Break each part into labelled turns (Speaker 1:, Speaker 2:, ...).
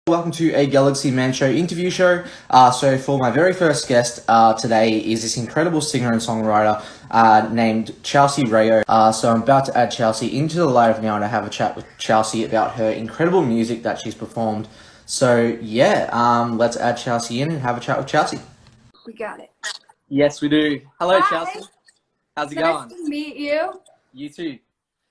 Speaker 1: Welcome to a Galaxy Man Show interview show. So for my very first guest today is this incredible singer and songwriter named Chelsea Rayo. So I'm about to add Chelsea into the live now, and I have a chat with Chelsea about her incredible music that she's performed. So yeah, let's add Chelsea in and have a chat with Chelsea.
Speaker 2: We got it.
Speaker 1: Yes, we do. Hello,
Speaker 2: Hi.
Speaker 1: Chelsea. How's it
Speaker 2: Nice
Speaker 1: going?
Speaker 2: to meet you.
Speaker 1: You too.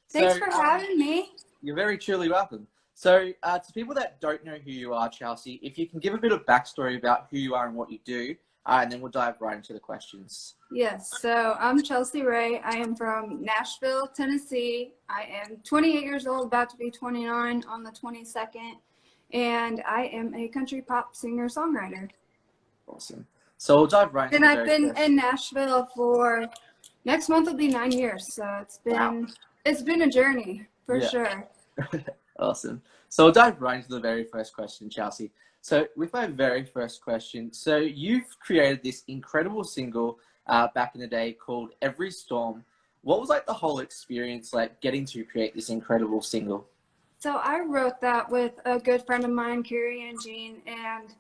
Speaker 2: Thanks for having me.
Speaker 1: You're very truly welcome. So, to people that don't know who you are, Chelsea, if you can give a bit of backstory about who you are and what you do, and then we'll dive right into the questions.
Speaker 2: Yes, so I'm Chelsea Ray. I am from Nashville, Tennessee. I am 28 years old, about to be 29 on the 22nd, and I am a country pop singer-songwriter.
Speaker 1: Awesome. So we'll dive right into
Speaker 2: And I've been in Nashville for, next month will be 9 years, so it's been a journey, for sure.
Speaker 1: Awesome. So we'll dive right into the very first question, Chelsea. So with my very first question, so you've created this incredible single back in the day called Every Storm. What was like the whole experience like getting to create this incredible single?
Speaker 2: So I wrote that with a good friend of mine, Carrie and Jean, and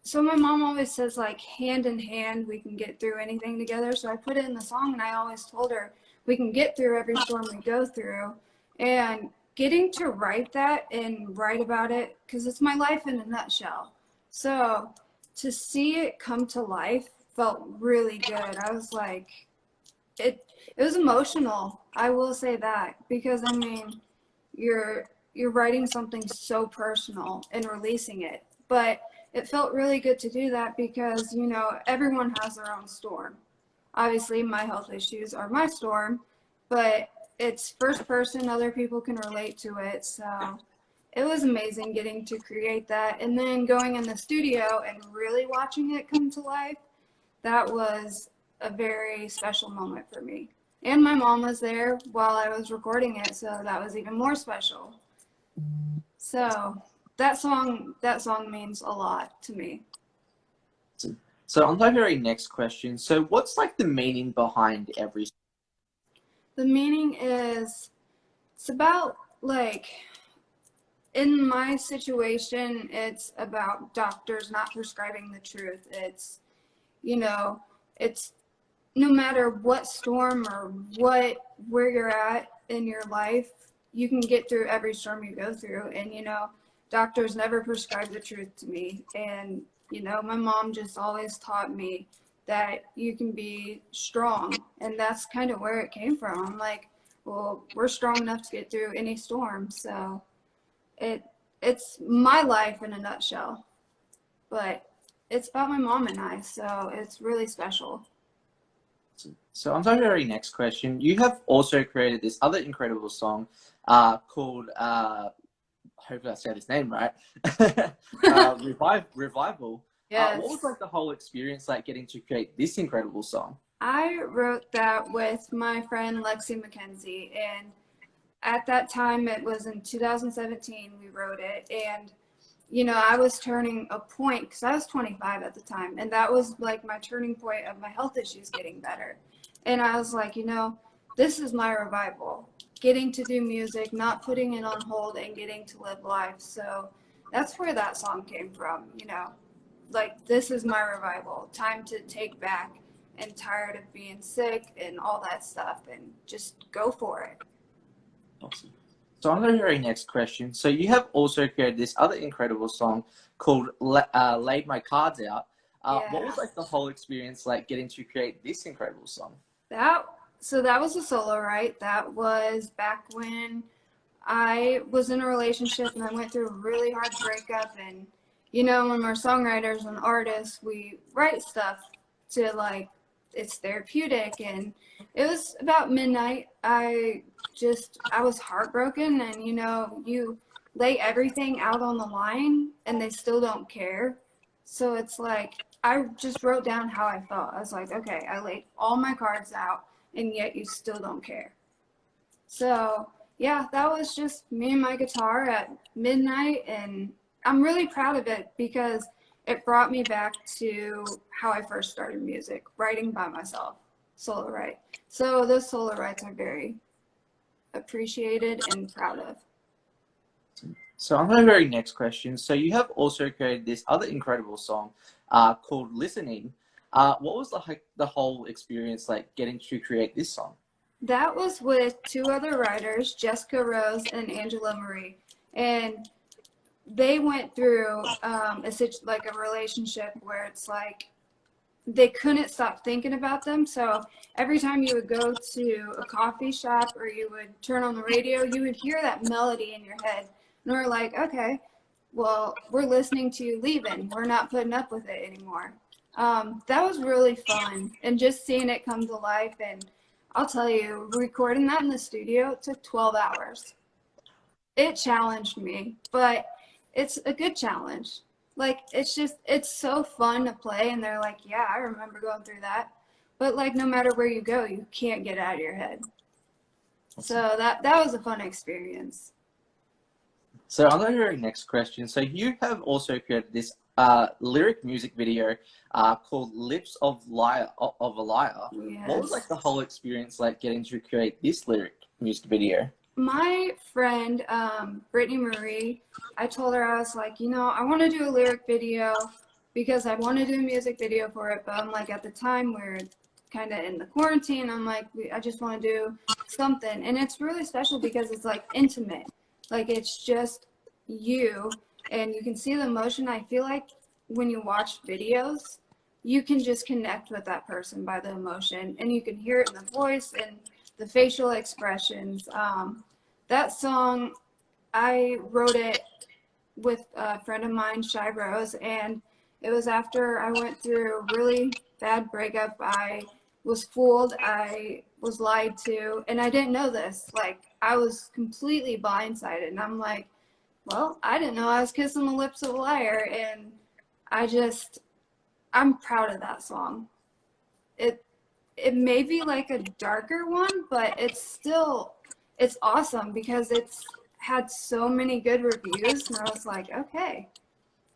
Speaker 2: so my mom always says like hand in hand we can get through anything together. So I put it in the song, and I always told her we can get through every storm we go through. And getting to write that and write about it, because it's my life in a nutshell. So to see it come to life felt really good. I was like, it was emotional. I will say that, because I mean, you're writing something so personal and releasing it, but it felt really good to do that because, you know, everyone has their own storm. Obviously, my health issues are my storm, but it's first person, other people can relate to it. So it was amazing getting to create that. And then going in the studio and really watching it come to life, that was a very special moment for me. And my mom was there while I was recording it, so that was even more special. So that song means a lot to me.
Speaker 1: So on to my very next question. So what's like the meaning behind every?
Speaker 2: The meaning is, it's about like, in my situation, it's about doctors not prescribing the truth. It's, you know, it's no matter what storm or where you're at in your life, you can get through every storm you go through. And, you know, doctors never prescribe the truth to me. And, you know, my mom just always taught me that you can be strong, and that's kind of where it came from. I'm like, well, we're strong enough to get through any storm. So it's my life in a nutshell, but it's about my mom and I, so it's really special.
Speaker 1: So on to my very next question. You have also created this other incredible song called hopefully I say this name right. Revival.
Speaker 2: Yes.
Speaker 1: What was like the whole experience like getting to create this incredible song?
Speaker 2: I wrote that with my friend Lexi McKenzie, and at that time, it was in 2017 we wrote it. And, you know, I was turning a point because I was 25 at the time, and that was like my turning point of my health issues getting better. And I was like, you know, this is my revival, getting to do music, not putting it on hold, and getting to live life. So that's where that song came from, you know. Like, this is my revival, time to take back, and tired of being sick and all that stuff, and just go for it.
Speaker 1: Awesome. So on to the very next question. So you have also created this other incredible song called Laid My Cards Out. What was like the whole experience like getting to create this incredible song?
Speaker 2: So that was a solo, right? That was back when I was in a relationship and I went through a really hard breakup. And, you know, when we're songwriters and artists, we write stuff to like, it's therapeutic. And it was about midnight. I was heartbroken, and, you know, you lay everything out on the line and they still don't care. So it's like, I just wrote down how I felt. I was like, okay, I laid all my cards out and yet you still don't care. So yeah, that was just me and my guitar at midnight, and I'm really proud of it because it brought me back to how I first started music, writing by myself, solo write. So those solo writes are very appreciated and proud of.
Speaker 1: So on to the very next question. So you have also created this other incredible song called Listening. What was the whole experience like getting to create this song?
Speaker 2: That was with two other writers, Jessica Rose and Angela Marie. And they went through like a relationship where it's like they couldn't stop thinking about them. So every time you would go to a coffee shop or you would turn on the radio, you would hear that melody in your head. And we're like, okay, well, we're listening to you leaving. We're not putting up with it anymore. That was really fun. And just seeing it come to life. And I'll tell you, recording that in the studio took 12 hours. It challenged me, but it's a good challenge. Like, it's so fun to play, and they're like, yeah, I remember going through that. But like, no matter where you go, you can't get out of your head. So that was a fun experience.
Speaker 1: So on to the very next question. So you have also created this lyric music video called "Lips of a Liar."
Speaker 2: Yes.
Speaker 1: What was like the whole experience like getting to create this lyric music video?
Speaker 2: My friend, Brittany Marie, I told her, I was like, I want to do a lyric video because I want to do a music video for it. But I'm like, at the time we're kind of in the quarantine, I'm like, I just want to do something. And it's really special because it's like intimate. Like, it's just you and you can see the emotion. I feel like when you watch videos, you can just connect with that person by the emotion, and you can hear it in the voice and the facial expressions. That song, I wrote it with a friend of mine, Shy Rose, and it was after I went through a really bad breakup. I was fooled, I was lied to, and I didn't know this. Like, I was completely blindsided, and I'm like, well, I didn't know I was kissing the lips of a liar, and I'm proud of that song. It may be like a darker one, but it's awesome because it's had so many good reviews, and I was like, okay.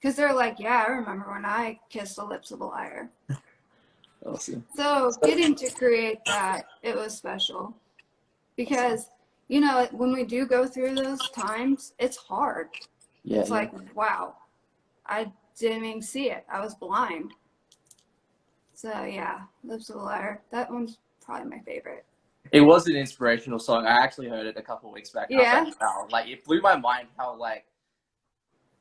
Speaker 2: Because they're like, yeah, I remember when I kissed the lips of a liar.
Speaker 1: Awesome.
Speaker 2: So getting to create that, it was special. Because, when we do go through those times, it's hard.
Speaker 1: Yeah.
Speaker 2: It's like, wow, I didn't even see it. I was blind. So yeah, Lips of a Liar. That one's probably my favorite.
Speaker 1: It was an inspirational song. I actually heard it a couple of weeks back.
Speaker 2: Yeah.
Speaker 1: I was like, wow, like it blew my mind how like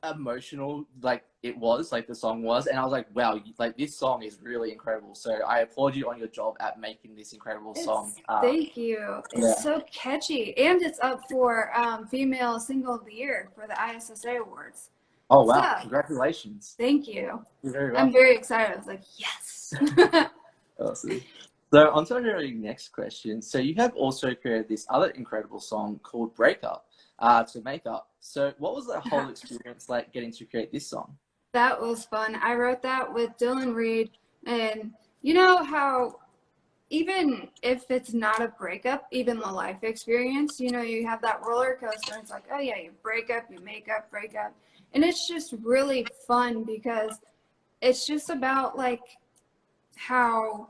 Speaker 1: emotional like it was, like the song was, and I was like, wow, like this song is really incredible. So I applaud you on your job at making this incredible song.
Speaker 2: Thank you. It's so catchy, and it's up for Female Single of the Year for the ISSA Awards.
Speaker 1: Oh wow!
Speaker 2: So,
Speaker 1: congratulations.
Speaker 2: Thank you.
Speaker 1: You're very welcome.
Speaker 2: I'm very excited. I was like, yes.
Speaker 1: Awesome. So on to our next question. So you have also created this other incredible song called Breakup to make up. So what was the whole experience like getting to create this song?
Speaker 2: That was fun. I wrote that with Dylan Reed, and you know how even if it's not a breakup, even the life experience, you have that roller coaster. It's like, oh yeah, you break up, you make up, break up. And it's just really fun because it's just about like how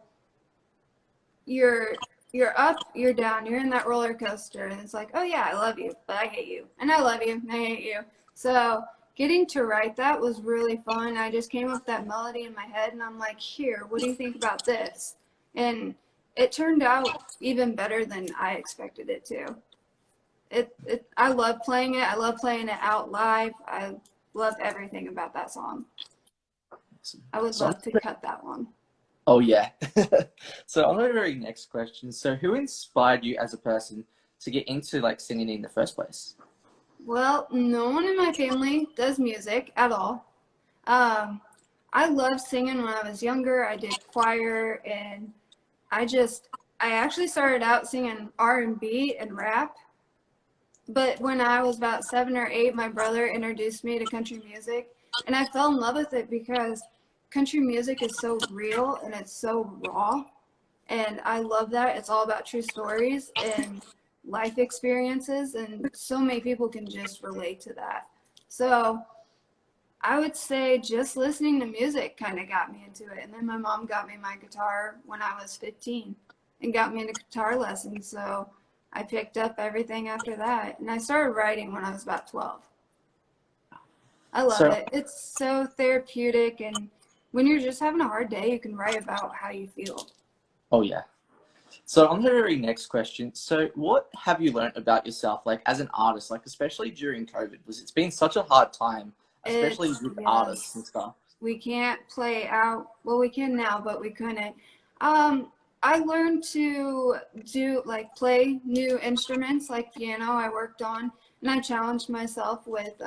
Speaker 2: you're up, you're down, you're in that roller coaster, and it's like, oh yeah, I love you, but I hate you, and I love you, and I hate you. So getting to write that was really fun. I just came up with that melody in my head, and I'm like, here, what do you think about this? And it turned out even better than I expected it to. I love playing it. I love playing it out live. I love everything about that song. I would love to cut that one.
Speaker 1: Oh yeah. So on to the very next question. So who inspired you as a person to get into like singing in the first place?
Speaker 2: Well, no one in my family does music at all. I loved singing when I was younger. I did choir, and I actually started out singing R&B and rap. But when I was about 7 or 8, my brother introduced me to country music, and I fell in love with it because country music is so real and it's so raw, and I love that. It's all about true stories and life experiences, and so many people can just relate to that. So I would say just listening to music kind of got me into it. And then my mom got me my guitar when I was 15 and got me into guitar lessons. So I picked up everything after that. And I started writing when I was about 12. I love
Speaker 1: So,
Speaker 2: it. It's so therapeutic, and when you're just having a hard day, you can write about how you feel.
Speaker 1: oh yeah. So on to the very next question. So what have you learned about yourself, like as an artist, like especially during COVID? Was it's been such a hard time, especially
Speaker 2: It's,
Speaker 1: with artists and
Speaker 2: yes,
Speaker 1: stuff.
Speaker 2: we can't play out, well, we can now, but we couldn't. I learned to do, like, play new instruments like piano I worked on, and I challenged myself with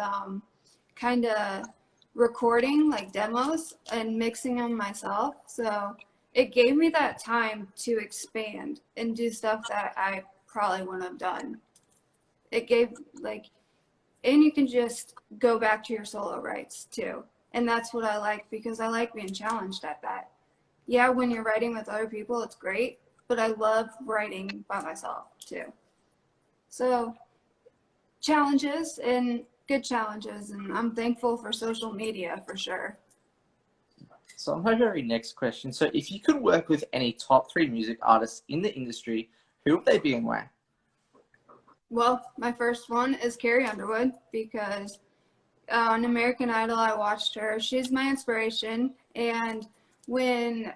Speaker 2: kind of recording like demos and mixing them myself. So it gave me that time to expand and do stuff that I probably wouldn't have done. It gave, like, and you can just go back to your solo rights too. And that's what I like, because I like being challenged at that. Yeah, when you're writing with other people, it's great, but I love writing by myself too. So challenges, and good challenges, and I'm thankful for social media for sure.
Speaker 1: So on to the very next question. So if you could work with any top three music artists in the industry, who would they be and why?
Speaker 2: Well, my first one is Carrie Underwood, because on American Idol, I watched her. She's my inspiration. And when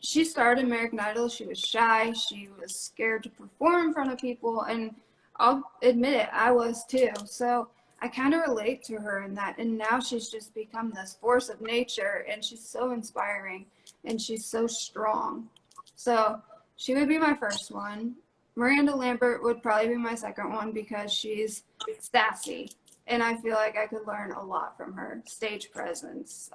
Speaker 2: she started American Idol, she was shy. She was scared to perform in front of people. And I'll admit it, I was too. So I kind of relate to her in that. And now she's just become this force of nature. And she's so inspiring. And she's so strong. So she would be my first one. Miranda Lambert would probably be my second one, because she's sassy. And I feel like I could learn a lot from her. Stage presence.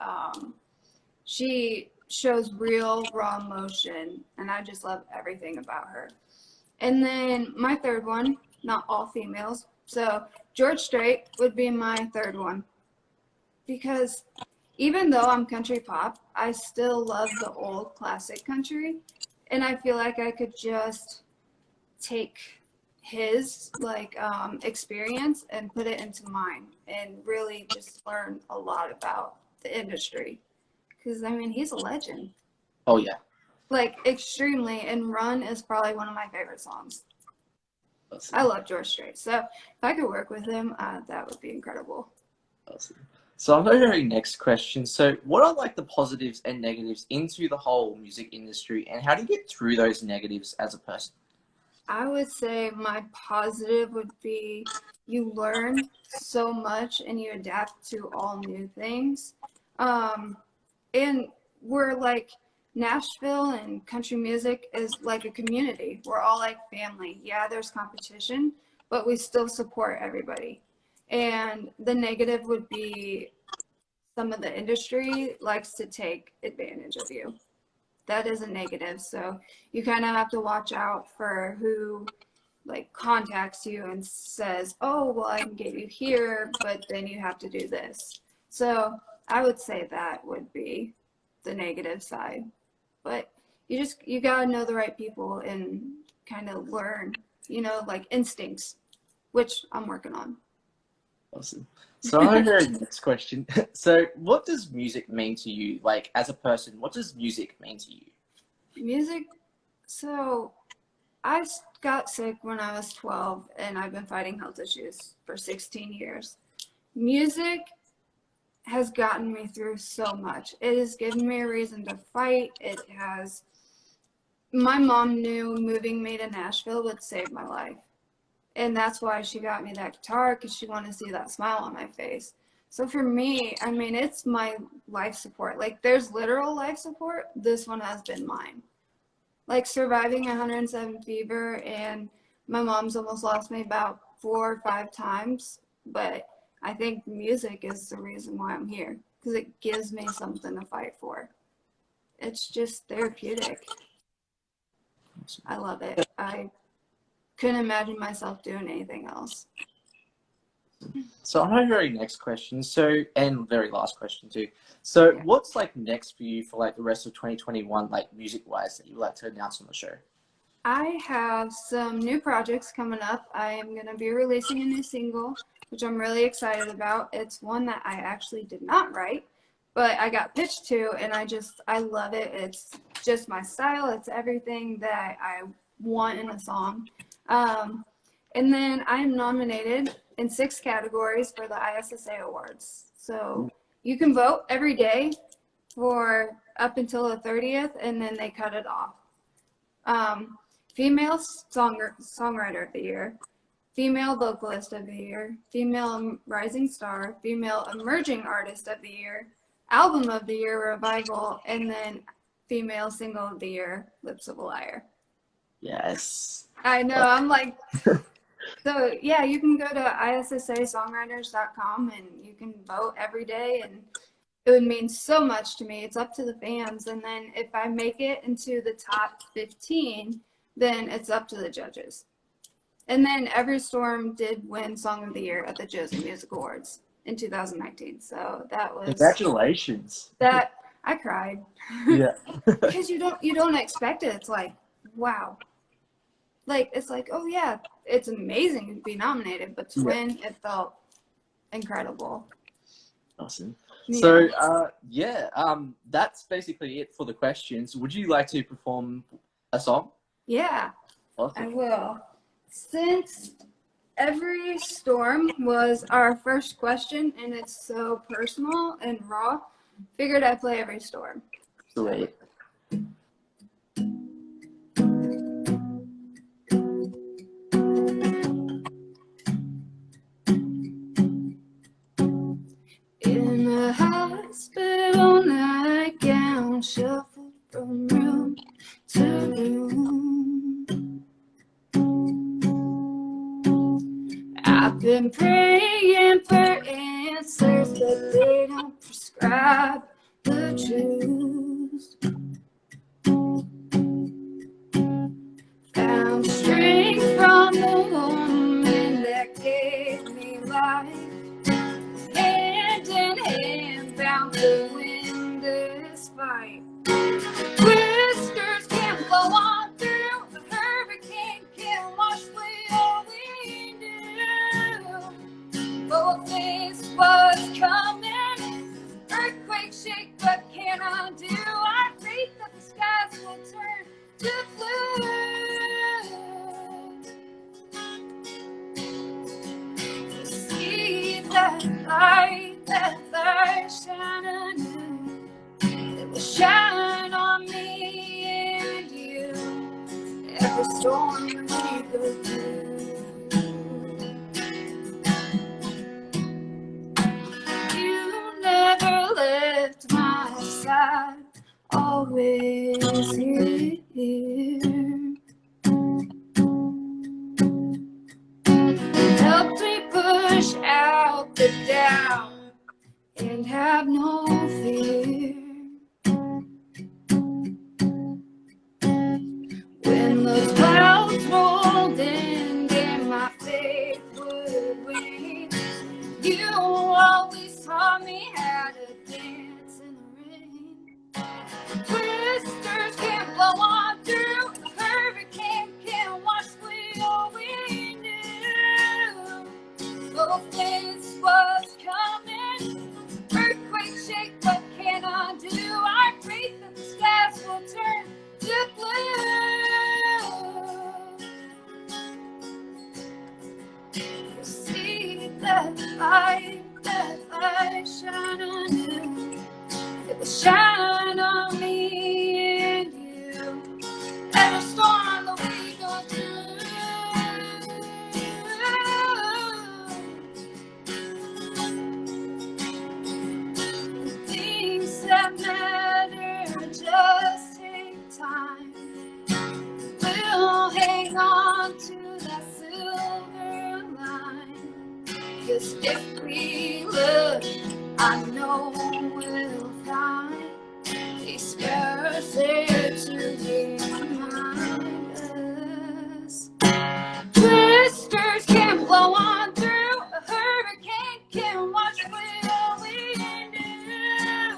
Speaker 2: She shows real raw emotion, and I just love everything about her. And then my third one, not all females, so George Strait would be my third one, because even though I'm country pop, I still love the old classic country, and I feel like I could just take his experience and put it into mine, and really just learn a lot about the industry, because I mean, he's a legend.
Speaker 1: Oh yeah.
Speaker 2: Like, extremely, and Run is probably one of my favorite songs. I
Speaker 1: Awesome.
Speaker 2: love George Strait, so if I could work with him, that would be incredible.
Speaker 1: Awesome. So on to the very next question. So what are like the positives and negatives into the whole music industry, and how do you get through those negatives as a person?
Speaker 2: I would say my positive would be, you learn so much and you adapt to all new things. Um, and we're like, Nashville and country music is like a community. We're all like family. Yeah, there's competition, but we still support everybody. And the negative would be, some of the industry likes to take advantage of you. That is a negative. So you kind of have to watch out for who like contacts you and says, "Oh, well, I can get you here, but then you have to do this." So I would say that would be the negative side. But you gotta know the right people and kind of learn, like instincts, which I'm working on.
Speaker 1: Awesome. So on to the very next question. So what does music mean to you? Like as a person, what does music mean to you?
Speaker 2: Music. So I got sick when I was 12, and I've been fighting health issues for 16 years. Music has gotten me through so much. It has given me a reason to fight. My mom knew moving me to Nashville would save my life. And that's why she got me that guitar, because she wanted to see that smile on my face. So for me, I mean, it's my life support. Like, there's literal life support. This one has been mine. Like, surviving 107 fever, and my mom's almost lost me about 4 or 5 times. But I think music is the reason why I'm here, because it gives me something to fight for. It's just therapeutic. I love it. I couldn't imagine myself doing anything else.
Speaker 1: So on to the very next question. So and very last question too. So
Speaker 2: Yeah.
Speaker 1: what's like next for you for like the rest of 2021, like music wise, that you would like to announce on the show?
Speaker 2: I have some new projects coming up. I am going to be releasing a new single, which I'm really excited about. It's one that I actually did not write, but I got pitched to, and I love it. It's just my style. It's everything that I want in a song. Um, and then I'm nominated in 6 categories for the ISSA Awards. So you can vote every day for up until the 30th, and then they cut it off. Female Songwriter of the Year, Female Vocalist of the Year, Female Rising Star, Female Emerging Artist of the Year, Album of the Year Revival, and then Female Single of the Year, Lips of a Liar.
Speaker 1: Yes.
Speaker 2: I know, I'm like, so yeah, you can go to ISSAsongwriters.com and you can vote every day, and it would mean so much to me. It's up to the fans, and then if I make it into the top 15, then it's up to the judges. And then Every Storm did win Song of the Year at the Josie Music Awards in 2019. So that was
Speaker 1: Congratulations.
Speaker 2: that. I cried.
Speaker 1: Yeah.
Speaker 2: Because you don't expect it. It's like, wow. Like, it's like, oh yeah, it's amazing to be nominated, but to win, it felt incredible.
Speaker 1: Awesome.
Speaker 2: Yeah.
Speaker 1: So that's basically it for the questions. Would you like to perform a song?
Speaker 2: Yeah,
Speaker 1: Awesome.
Speaker 2: I will. Since Every Storm was our first question and it's so personal and raw, figured I'd play Every Storm.
Speaker 1: Sweet.
Speaker 2: In a hospital nightgown, shuffled from room to room. I've been praying for answers, but they don't prescribe the truth. Found strength from the woman that gave me life. Hand in hand, bound to win this fight. Whiskers can blow on through, the hurricane can wash away all we knew. Both face was coming, earthquake shake, what can I do? I faith that the skies will turn to blue. To see that light shining, it will shine on me and you. Every storm we go through. You never left my side, always here. Helped me push out the doubt and have no fear. When those clouds rolled in and my faith would wane, you always taught me how to dance in the rain. Twisters can blow on through, the hurricane can wash away all we knew. Both days was coming, earthquake shake, what can I do? I pray that the skies will turn to blue. You'll see that light shine on you. It will shine on me and you. Every storm that we go through. Things that matter just take time. We'll hang on to that silver line. 'Cause if we look, I know we'll find these scars there to remind us. Twisters can blow on through, a hurricane can wash away all we knew.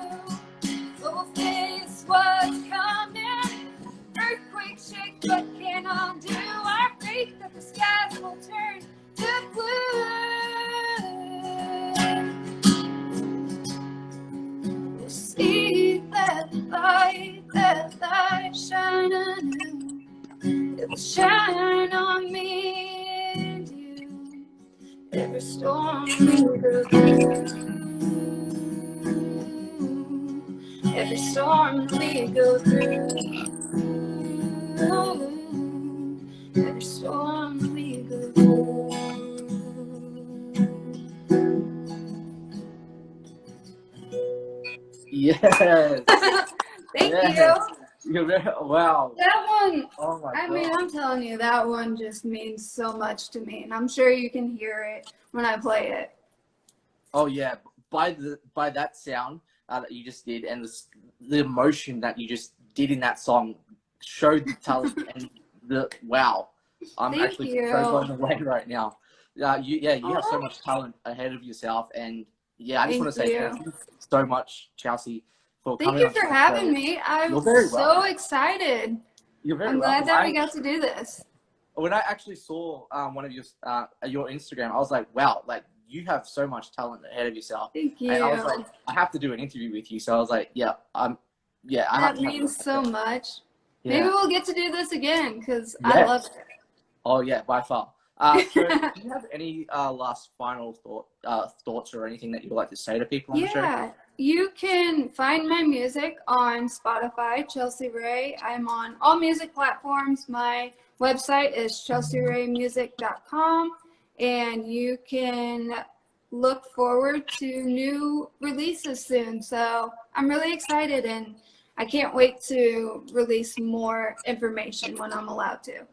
Speaker 2: Both days was coming, earthquake shake, what can I do? I faith that the skies will turn to blue. We'll see that light shine on you. It will shine on me and you. Every we go through, every storm we go through, every storm we go through.
Speaker 1: Yes.
Speaker 2: Thank
Speaker 1: Yes.
Speaker 2: you.
Speaker 1: You're very, wow.
Speaker 2: That one,
Speaker 1: Oh my
Speaker 2: I
Speaker 1: God.
Speaker 2: mean, I'm telling you, that one just means so much to me, and I'm sure you can hear it when I play it.
Speaker 1: Oh yeah. By that sound that you just did, and the emotion that you just did in that song, showed the talent and the wow. I'm
Speaker 2: Thank
Speaker 1: actually
Speaker 2: you.
Speaker 1: so blown away right now. You have so
Speaker 2: Oh,
Speaker 1: much talent ahead of yourself, and yeah, I just want
Speaker 2: thank
Speaker 1: to say
Speaker 2: you.
Speaker 1: thank you so much, Chelsea, for
Speaker 2: Thank
Speaker 1: coming
Speaker 2: you
Speaker 1: on to
Speaker 2: for
Speaker 1: the
Speaker 2: having
Speaker 1: show.
Speaker 2: me. I'm
Speaker 1: You're very
Speaker 2: so
Speaker 1: welcome.
Speaker 2: excited.
Speaker 1: You're very
Speaker 2: I'm glad
Speaker 1: welcome.
Speaker 2: that we got to do this.
Speaker 1: When I actually saw one of your Instagram, I was like, wow, like you have so much talent ahead of yourself,
Speaker 2: Thank
Speaker 1: and I was
Speaker 2: you.
Speaker 1: like, I have to do an interview with you. So I was like, yeah, I have
Speaker 2: That
Speaker 1: to have you on
Speaker 2: means
Speaker 1: the
Speaker 2: so
Speaker 1: show.
Speaker 2: much. Maybe
Speaker 1: Yeah,
Speaker 2: we'll get to do this again because I
Speaker 1: yeah.
Speaker 2: love it.
Speaker 1: Oh yeah, by far. So do you have any last final thoughts or anything that you'd like to say to people on the show?
Speaker 2: Yeah, you can find my music on Spotify, Chelsea Ray. I'm on all music platforms. My website is chelsearaymusic.com, and you can look forward to new releases soon. So I'm really excited, and I can't wait to release more information when I'm allowed to.